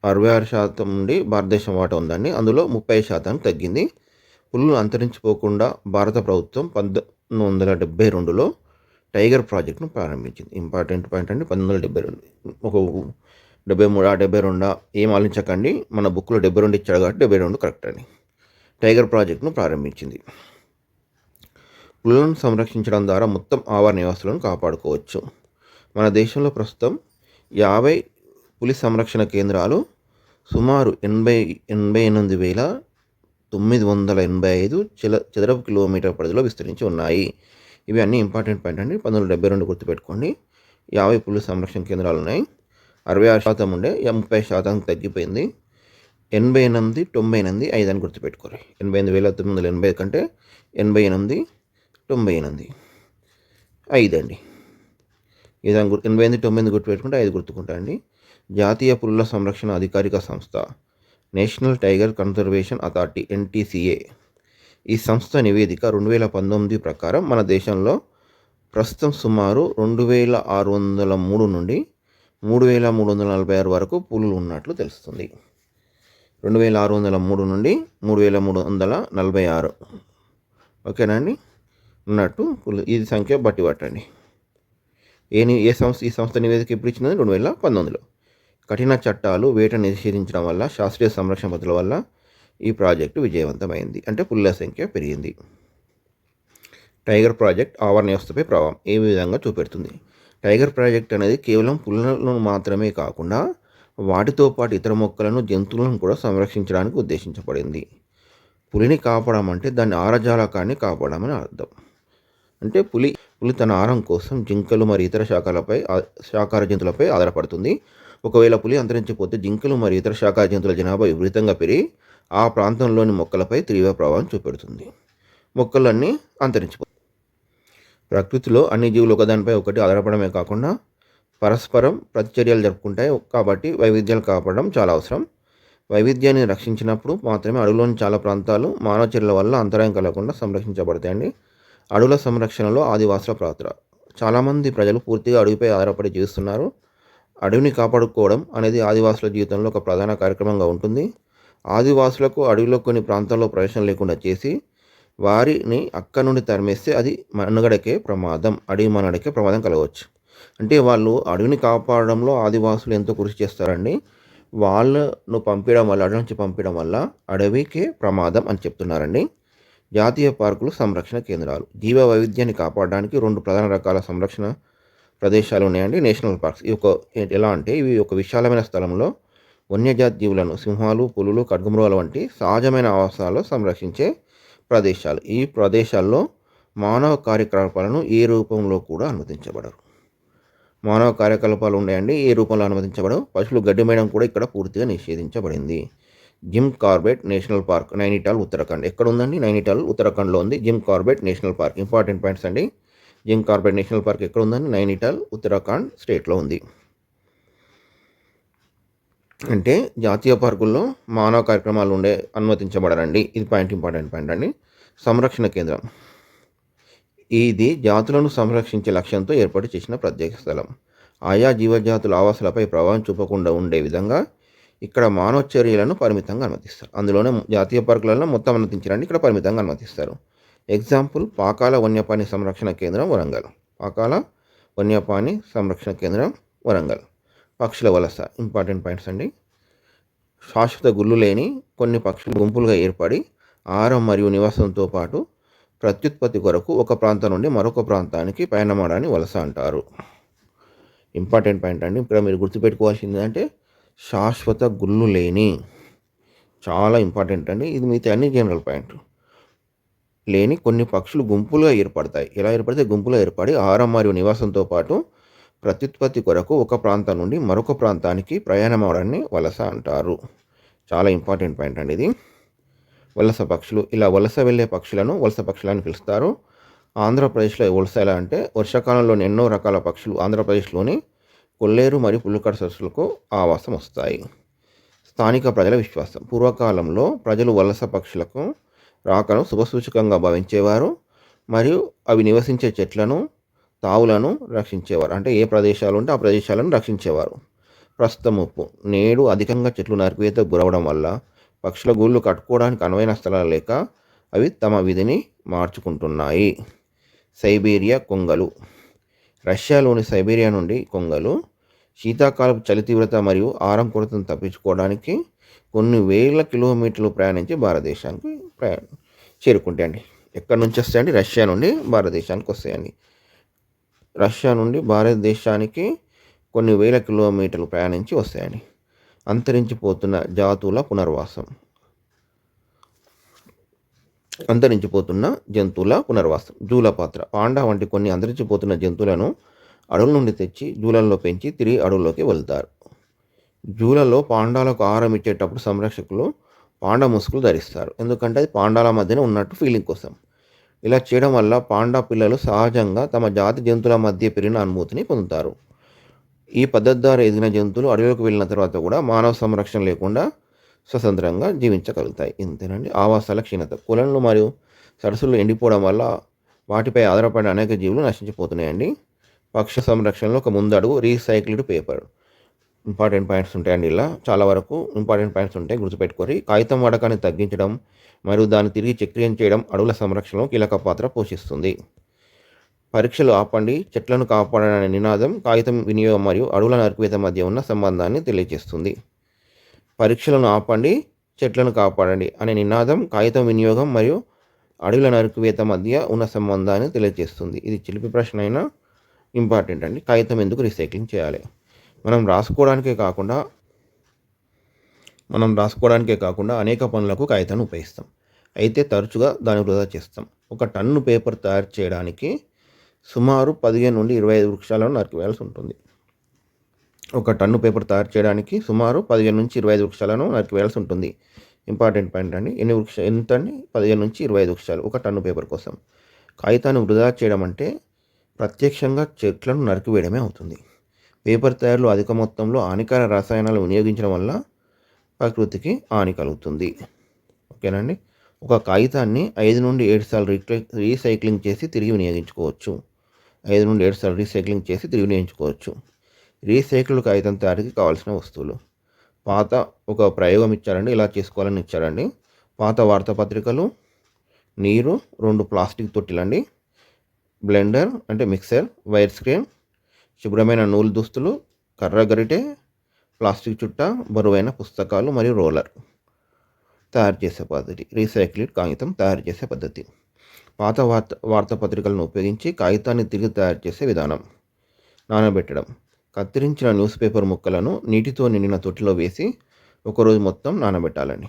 66% నుండి భారతదేశం వాటా ఉందండి. అందులో 30% తగ్గింది. పులులు అంతరించిపోకుండా భారత ప్రభుత్వం 1972లో టైగర్ ప్రాజెక్ట్ను ప్రారంభించింది. ఇంపార్టెంట్ పాయింట్ అండి. 1972 ఒక 73 72 ఏం ఆలోచించకండి. మన బుక్లో 72 ఇచ్చాడు కాబట్టి 72 కరెక్ట్ అండి. టైగర్ ప్రాజెక్ట్ను ప్రారంభించింది. పులులను సంరక్షించడం ద్వారా మొత్తం ఆవార నివాసులను కాపాడుకోవచ్చు. మన దేశంలో ప్రస్తుతం 50 పులి సంరక్షణ కేంద్రాలు సుమారు 88,985 చదరపు కిలోమీటర్ పరిధిలో విస్తరించి ఉన్నాయి. ఇవి అన్నీ ఇంపార్టెంట్ పాయింట్ అండి. 1972 గుర్తుపెట్టుకోండి. 50 పులి సంరక్షణ కేంద్రాలు ఉన్నాయి. 66% ఉండే 30% తగ్గిపోయింది. 88, 98, 5 అని గుర్తుపెట్టుకోరు. 88,980 కంటే 88, 98, 5 అండి. ఈ విధంగా 88, 90 గుర్తుపెట్టుకుంటే 5 గుర్తుకుంటా అండి. జాతీయ పులుల సంరక్షణ అధికారిక సంస్థ national tiger conservation authority NTCA. ఈ సంస్థ నివేదిక 2019 ప్రకారం మన దేశంలో ప్రస్తుతం సుమారు 2,603 నుండి 3,346 వరకు పులులు ఉన్నట్లు తెలుస్తుంది. 2,603 నుండి 3,346 ఓకేనా అండి ఉన్నట్టు పులు. ఇది సంఖ్య బట్టి పట్టండి. ఈ సంస్థ నివేదిక ఎప్పుడు ఇచ్చినది? 2019లో. కఠిన చట్టాలు, వేట నిషేధించడం వల్ల, శాస్త్రీయ సంరక్షణ పద్ధతుల వల్ల ఈ ప్రాజెక్టు విజయవంతమైంది. అంటే పులుల సంఖ్య పెరిగింది. టైగర్ ప్రాజెక్ట్ ఆవరణ వ్యవస్థపై ప్రభావం ఏ విధంగా చూపెడుతుంది? టైగర్ ప్రాజెక్ట్ అనేది కేవలం పులులను మాత్రమే కాకుండా వాటితో పాటు ఇతర మొక్కలను, జంతువులను కూడా సంరక్షించడానికి ఉద్దేశించబడింది. పులిని కాపాడడం అంటే దాని ఆహారజాలకాన్ని కాపాడడం అని అర్థం. అంటే పులి తన ఆహారం కోసం జింకలు మరియు ఇతర శాకాహార జంతువులపై ఆధారపడుతుంది. ఒకవేళ పులి అంతరించిపోతే జింకలు మరియు ఇతర శాకాహార జంతువుల జనాభా విపరీతంగా పెరిగి ఆ ప్రాంతంలోని మొక్కలపై తీవ్ర ప్రభావం చూపెడుతుంది. మొక్కలన్నీ అంతరించిపోతాయి. ప్రకృతిలో అన్ని జీవులు ఒకదానిపై ఒకటి ఆధారపడమే కాకుండా పరస్పరం ప్రతిచర్యలు జరుపుకుంటాయి. కాబట్టి వైవిధ్యాలు కాపాడడం చాలా అవసరం. వైవిధ్యాన్ని రక్షించినప్పుడు మాత్రమే అడవులోని చాలా ప్రాంతాలు మానవ చర్యల వల్ల అంతరాయం కలగకుండా సంరక్షించబడతాయండి. అడవుల సంరక్షణలో ఆదివాసుల పాత్ర. చాలామంది ప్రజలు పూర్తిగా అడవిపై ఆధారపడి జీవిస్తున్నారు. అడవిని కాపాడుకోవడం అనేది ఆదివాసుల జీవితంలో ఒక ప్రధాన కార్యక్రమంగా ఉంటుంది. ఆదివాసులకు అడవిలో కొన్ని ప్రాంతాల్లో ప్రవేశం లేకుండా చేసి వారిని అక్కడి నుండి తరిమేస్తే అది మనుగడకే ప్రమాదం, అడవి మనుగడకే ప్రమాదం కలగవచ్చు. అంటే వాళ్ళు అడవిని కాపాడడంలో ఆదివాసులు ఎంతో కృషి చేస్తారండి. వాళ్ళను పంపించడం వల్ల, అడవి నుంచి పంపించడం వల్ల అడవికే ప్రమాదం అని చెప్తున్నారండి. జాతీయ పార్కులు, సంరక్షణ కేంద్రాలు. జీవ వైవిధ్యాన్ని కాపాడడానికి 2 ప్రధాన రకాల సంరక్షణ ప్రదేశాలు ఉన్నాయండి. నేషనల్ పార్క్స్ ఎలా అంటే ఇవి ఒక విశాలమైన స్థలంలో వన్యజాతి జీవులను, సింహాలు, పులులు, ఖడ్గమృగాలు వంటి సహజమైన ఆవాసాల్లో సంరక్షించే ప్రదేశాలు. ఈ ప్రదేశాల్లో మానవ కార్యకలాపాలను ఏ రూపంలో కూడా అనుమతించబడరు. మానవ కార్యకలాపాలు ఉన్నాయండి, ఏ రూపంలో అనుమతించబడవు. పశువులు గడ్డి మేయడం కూడా ఇక్కడ పూర్తిగా నిషేధించబడింది. Jim Corbett national park, Nainital, Uttarakhand. ఎక్కడ ఉందండి? నైనిటాల్, ఉత్తరాఖండ్లో ఉంది Jim Corbett national park. Important points అండి. జిమ్ కార్బెట్ నేషనల్ పార్క్ ఎక్కడ ఉందండి? నైనిటాల్, ఉత్తరాఖండ్ స్టేట్లో ఉంది. అంటే జాతీయ పార్కుల్లో మానవ కార్యక్రమాలు అనుమతించబడరండి. ఇది ఇంపార్టెంట్ పాయింట్ అండి. సంరక్షణ కేంద్రం. ఇది జాతులను సంరక్షించే లక్ష్యంతో ఏర్పాటు చేసిన ప్రత్యేక స్థలం. ఆయా జీవజాతుల ఆవాసాలపై ప్రభావం చూపకుండా ఉండే విధంగా ఇక్కడ మానవ చర్యలను పరిమితంగా అనుమతిస్తారు. అందులోనే జాతీయ పార్కులలో మొత్తం అనుమతించరండి, ఇక్కడ పరిమితంగా అనుమతిస్తారు. ఎగ్జాంపుల్ పాకాల వన్యప్రాణి సంరక్షణ కేంద్రం, వరంగల్. పాకాల వన్యప్రాణి సంరక్షణ కేంద్రం, వరంగల్. పక్షుల వలస. ఇంపార్టెంట్ పాయింట్స్ అండి. శాశ్వత గుళ్ళు లేని కొన్ని పక్షులు గుంపులుగా ఏర్పడి ఆహారం మరియు నివాసంతో పాటు ప్రత్యుత్పత్తి కొరకు ఒక ప్రాంతం నుండి మరొక ప్రాంతానికి పయనమాడాన్ని వలస అంటారు. ఇంపార్టెంట్ పాయింట్ అండి. ఇక్కడ మీరు గుర్తుపెట్టుకోవాల్సింది అంటే శాశ్వత గుళ్ళు లేని, చాలా ఇంపార్టెంట్ అండి. ఇది మిగతా అన్ని జనరల్ పాయింట్. లేని కొన్ని పక్షులు గుంపులుగా ఏర్పడతాయి. ఎలా ఏర్పడితే గుంపులుగా ఏర్పడి ఆహారం మరియు నివాసంతో పాటు ప్రత్యుత్పత్తి కొరకు ఒక ప్రాంతం నుండి మరొక ప్రాంతానికి ప్రయాణమవడాన్ని వలస అంటారు. చాలా ఇంపార్టెంట్ పాయింట్ అండి ఇది. వలస పక్షులు. ఇలా వలస వెళ్ళే పక్షులను వలస పక్షులని పిలుస్తారు. ఆంధ్రప్రదేశ్లో వలస ఎలా అంటే వర్షాకాలంలోని ఎన్నో రకాల పక్షులు ఆంధ్రప్రదేశ్లోని కొల్లేరు మరియు పులికడ సరస్సులకు ఆవాసం వస్తాయి. స్థానిక ప్రజల విశ్వాసం. పూర్వకాలంలో ప్రజలు వలస పక్షులకు రాకను శుభసూచకంగా భావించేవారు మరియు అవి నివసించే చెట్లను, తావులను రక్షించేవారు. అంటే ఏ ప్రదేశాలు ఉంటే ఆ ప్రదేశాలను రక్షించేవారు. ప్రస్తుతం ముప్పు. నేడు అధికంగా చెట్లు నరికివేతకు గురవడం వల్ల పక్షుల గూళ్ళు కట్టుకోవడానికి అనువైన స్థలాలు లేక అవి తమ విధిని మార్చుకుంటున్నాయి. సైబీరియా కొంగలు. రష్యాలోని సైబీరియా నుండి కొంగలు శీతాకాలపు చలి తీవ్రత మరియు ఆహారం కొరతను తప్పించుకోవడానికి కొన్ని వేల కిలోమీటర్లు ప్రయాణించి భారతదేశానికి చేరుకుంటాయండి. ఎక్కడి నుంచి వస్తాయండి? రష్యా నుండి భారతదేశానికి వస్తాయండి. రష్యా నుండి భారతదేశానికి కొన్ని వేల కిలోమీటర్లు ప్రయాణించి వస్తాయండి. అంతరించిపోతున్న జాతుల పునర్వాసం. అంతరించిపోతున్న జంతువుల పునర్వాసం. జూల పాత్ర. పాండా వంటి కొన్ని అంతరించిపోతున్న జంతువులను అడవుల నుండి తెచ్చి జూలల్లో పెంచి తిరిగి అడవుల్లోకి వెళ్తారు. జూలలో పాండాలకు ఆహారం ఇచ్చేటప్పుడు సంరక్షకులు పాండా ముసుగులు ధరిస్తారు. ఎందుకంటే అది పాండాల మధ్యన ఉన్నట్టు ఫీలింగ్ కోసం. ఇలా చేయడం వల్ల పాండా పిల్లలు సహజంగా తమ జాతి జంతువుల మధ్య పెరిగిన అనుభూతిని పొందుతారు. ఈ పద్ధతి ద్వారా ఎదిగిన జంతువులు అడవిలోకి వెళ్ళిన తర్వాత కూడా మానవ సంరక్షణ లేకుండా స్వతంత్రంగా జీవించగలుగుతాయి. ఇంతేనండి. ఆవాసాల క్షీణత. కొలనులు మరియు సరస్సులు ఎండిపోవడం వల్ల వాటిపై ఆధారపడిన అనేక జీవులు నశించిపోతున్నాయండి. పక్ష సంరక్షణలో ఒక ముందడుగు రీసైక్ల్డ్ పేపర్. ఇంపార్టెంట్ పాయింట్స్ ఉంటాయండి. ఇలా చాలా వరకు ఇంపార్టెంట్ పాయింట్స్ ఉంటాయి, గుర్తుపెట్టుకోరి. కాగితం వాడకాన్ని తగ్గించడం మరియు దాన్ని తిరిగి చక్రీయం చేయడం అడవుల సంరక్షణలో కీలక పాత్ర పోషిస్తుంది. పరీక్షలు ఆపండి, చెట్లను కాపాడనే నినాదం కాగితం వినియోగం మరియు అడవుల నరికివేత మధ్య ఉన్న సంబంధాన్ని తెలియజేస్తుంది. పరీక్షలను ఆపండి, చెట్లను కాపాడండి అనే నినాదం కాగితం వినియోగం మరియు అడవుల నరికివేత మధ్య ఉన్న సంబంధాన్ని తెలియజేస్తుంది. ఇది చిలిపి ప్రశ్న అయినా ఇంపార్టెంట్ అండి. కాగితం ఎందుకు రీసైక్లింగ్ చేయాలి? మనం రాసుకోవడానికే కాకుండా అనేక పనులకు కాగితాన్ని ఉపయోగిస్తాం. అయితే తరచుగా దాన్ని వృధా చేస్తాం. ఒక టన్ను పేపర్ తయారు చేయడానికి సుమారు 15 నుండి 25 వృక్షాలను నరికివేయాల్సి ఉంటుంది. ఒక టన్ను పేపర్ తయారు చేయడానికి సుమారు 15 నుంచి 25 వృక్షాలను నరికివేయాల్సి ఉంటుంది. ఇంపార్టెంట్ పాయింట్ అండి. ఎంత అండి? 15 నుంచి 25 వృక్షాలు ఒక టన్ను పేపర్ కోసం. కాగితాన్ని వృధా చేయడం అంటే ప్రత్యక్షంగా చెట్లను నరికివేయడమే అవుతుంది. పేపర్ తయారీలో అధిక మొత్తంలో హానికర రసాయనాలు వినియోగించడం వల్ల ప్రకృతికి హాని కలుగుతుంది. ఓకేనండి. ఒక కాగితాన్ని 5 నుండి 7 సార్లు రీసైక్లింగ్ చేసి తిరిగి వినియోగించుకోవచ్చు. 5 నుండి 7 సార్లు రీసైక్లింగ్ చేసి తిరిగి వినియోగించుకోవచ్చు. రీసైకిల్డ్ కాగితం తయారీకి కావాల్సిన వస్తువులు. ఒక ప్రయోగం ఇచ్చారండి, ఇలా చేసుకోవాలని ఇచ్చారండి. పాత వార్తాపత్రికలు, నీరు, 2 ప్లాస్టిక్ తొట్టిలండి, బ్లెండర్ అంటే మిక్సర్, వైర్ స్క్రీన్, శుభ్రమైన నూలు దుస్తులు, కర్ర గరిటె, ప్లాస్టిక్ చుట్ట, బరువైన పుస్తకాలు మరియు రోలర్. తయారు చేసే పద్ధతి. రీసైక్లింగ్ కాగితం తయారు చేసే పద్ధతి. పాత వార్తాపత్రికలను ఉపయోగించి కాగితాన్ని తిరిగి తయారు చేసే విధానం. నానబెట్టడం. కత్తిరించిన న్యూస్ పేపర్ ముక్కలను నీటితో నిండిన తొట్టిలో వేసి ఒకరోజు మొత్తం నానబెట్టాలండి.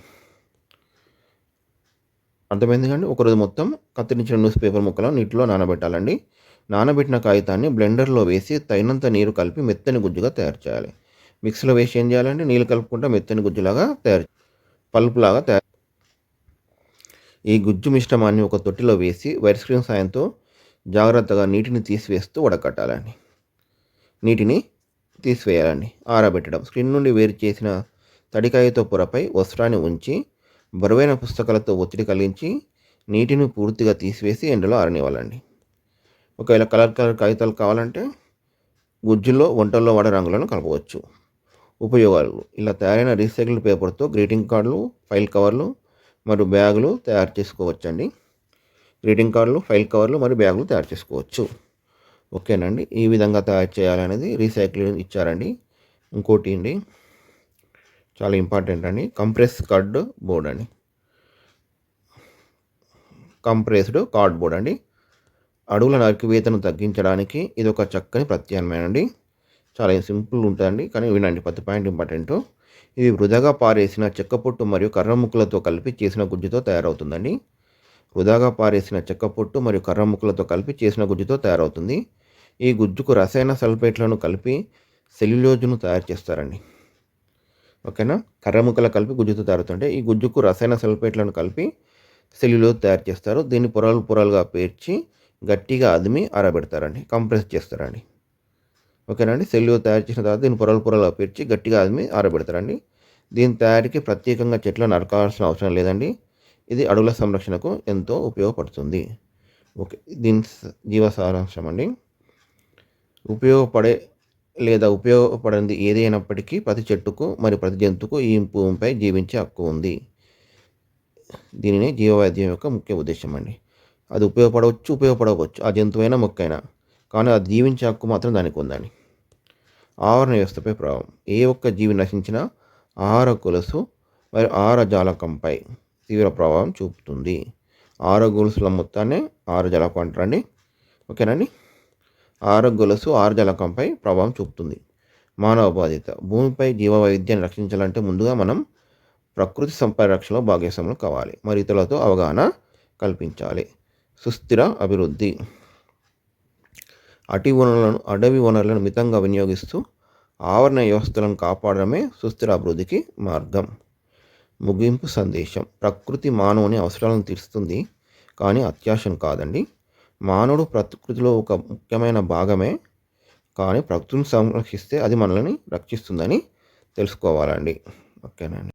అర్థమైంది కండి. ఒకరోజు మొత్తం కత్తిరించిన న్యూస్ పేపర్ ముక్కలను నీటిలో నానబెట్టాలండి. నానబెట్టిన కాగితాన్ని బ్లెండర్లో వేసి తగినంత నీరు కలిపి మెత్తని గుజ్జుగా తయారు చేయాలి. మిక్సీలో వేసి ఏం చేయాలంటే నీళ్ళు కలుపుకుంటే మెత్తని గుజ్జులాగా పల్పులాగా తయారు. ఈ గుజ్జు మిశ్రమాన్ని ఒక తొట్టిలో వేసి వైర్ స్క్రీన్ సాయంతో జాగ్రత్తగా నీటిని తీసివేస్తూ వడకట్టాలండి. నీటిని తీసివేయాలండి. ఆరబెట్టడం. స్క్రీన్ నుండి వేరు చేసిన తడికాయతో పొరపై వస్త్రాన్ని ఉంచి బరువైన పుస్తకాలతో ఒత్తిడి కలిగించి నీటిని పూర్తిగా తీసివేసి ఎండలో ఆరనివ్వాలండి. ఒకవేళ కలర్ కాగితాలు కావాలంటే గుజ్జులో వంటల్లో వాడే రంగులను కలపవచ్చు. ఉపయోగాలు. ఇలా తయారైన రీసైకిల్డ్ పేపర్తో గ్రీటింగ్ కార్డులు, ఫైల్ కవర్లు మరియు బ్యాగులు తయారు చేసుకోవచ్చండి. గ్రీటింగ్ కార్డులు, ఫైల్ కవర్లు మరియు బ్యాగులు తయారు చేసుకోవచ్చు. ఓకేనండి. ఈ విధంగా తయారు చేయాలనేది రీసైక్లింగ్ ఇచ్చారండి. ఇంకోటి అండి, చాలా ఇంపార్టెంట్ అండి, కంప్రెస్డ్ కార్డ్బోర్డ్ అండి. కంప్రెస్డ్ కార్డ్బోర్డ్ అండి. అడవుల నరికివేతను తగ్గించడానికి ఇది ఒక చక్కని ప్రత్యామ్నాయం అండి. చాలా సింపుల్ ఉంటుందండి, కానీ వినండి, 10 పాయింట్ ఇంపార్టెంట్. ఇది వృధాగా పారేసిన చెక్కపొట్టు మరియు కర్ర ముక్కలతో కలిపి చేసిన గుజ్జుతో తయారవుతుందండి. వృధాగా పారేసిన చెక్కపొట్టు మరియు కర్ర ముక్కలతో కలిపి చేసిన గుజ్జుతో తయారవుతుంది. ఈ గుజ్జుకు రసాయన సల్ఫేట్లను కలిపి సెల్యులోజ్ను తయారు చేస్తారండి. ఓకేనా. కర్ర ముక్కలు కలిపి గుజ్జుతో తయారవుతుంటే ఈ గుజ్జుకు రసాయన సల్ఫేట్లను కలిపి సెల్యులోజ్ తయారు చేస్తారు. దీన్ని పొరలుగా పేర్చి గట్టిగా అదిమి ఆరబెడతారండి, కంప్రెస్ చేస్తారండి. ఓకేనండి. సెల్యులోజ్ తయారు చేసిన తర్వాత దీన్ని పొరలు పొరలుగా పేర్చి గట్టిగా అదిమి ఆరబెడతారండి. దీని తయారీకి ప్రత్యేకంగా చెట్లను నరకాల్సిన అవసరం లేదండి. ఇది అడవుల సంరక్షణకు ఎంతో ఉపయోగపడుతుంది. ఓకే. దీని జీవ సారాంశం అండి. ఉపయోగపడే లేదా ఉపయోగపడనిది ఏదైనప్పటికీ ప్రతి చెట్టుకు మరియు ప్రతి జంతువుకు ఈ భూమిపై జీవించే హక్కు ఉంది. దీనిని జీవవైవిధ్యం యొక్క ముఖ్య ఉద్దేశం అండి. అది ఉపయోగపడవచ్చు, ఉపయోగపడవచ్చు. ఆ జంతువైనా, మొక్కైనా. కానీ అది జీవించే హక్కు మాత్రం దానికి ఉందండి. ఆవరణ వ్యవస్థపై ప్రభావం. ఏ ఒక్క జీవి నశించినా ఆహార గొలుసు మరియు ఆహార జాలకంపై తీవ్ర ప్రభావం చూపుతుంది. ఆహార గొలుసుల మొత్తాన్ని ఆహార జాలకం అంటారండి. ఓకేనండి. ఆహార గొలుసు ఆహార జాలకంపై ప్రభావం చూపుతుంది. మానవ బాధ్యత. భూమిపై జీవ వైవిధ్యాన్ని రక్షించాలంటే ముందుగా మనం ప్రకృతి సంపరక్షణలో భాగస్వాములు కావాలి. మరి ఇతరులతో అవగాహన కల్పించాలి. సుస్థిర అభివృద్ధి. అడవి వనరులను మితంగా వినియోగిస్తూ ఆవరణ వ్యవస్థలను కాపాడడమే సుస్థిర అభివృద్ధికి మార్గం. ముగింపు సందేశం. ప్రకృతి మానవుని అవసరాలను తీరుస్తుంది, కానీ అత్యాశను కాదండి. మానవుడు ప్రకృతిలో ఒక ముఖ్యమైన భాగమే, కానీ ప్రకృతిని సంరక్షిస్తే అది మనల్ని రక్షిస్తుందని తెలుసుకోవాలండి. ఓకేనండి.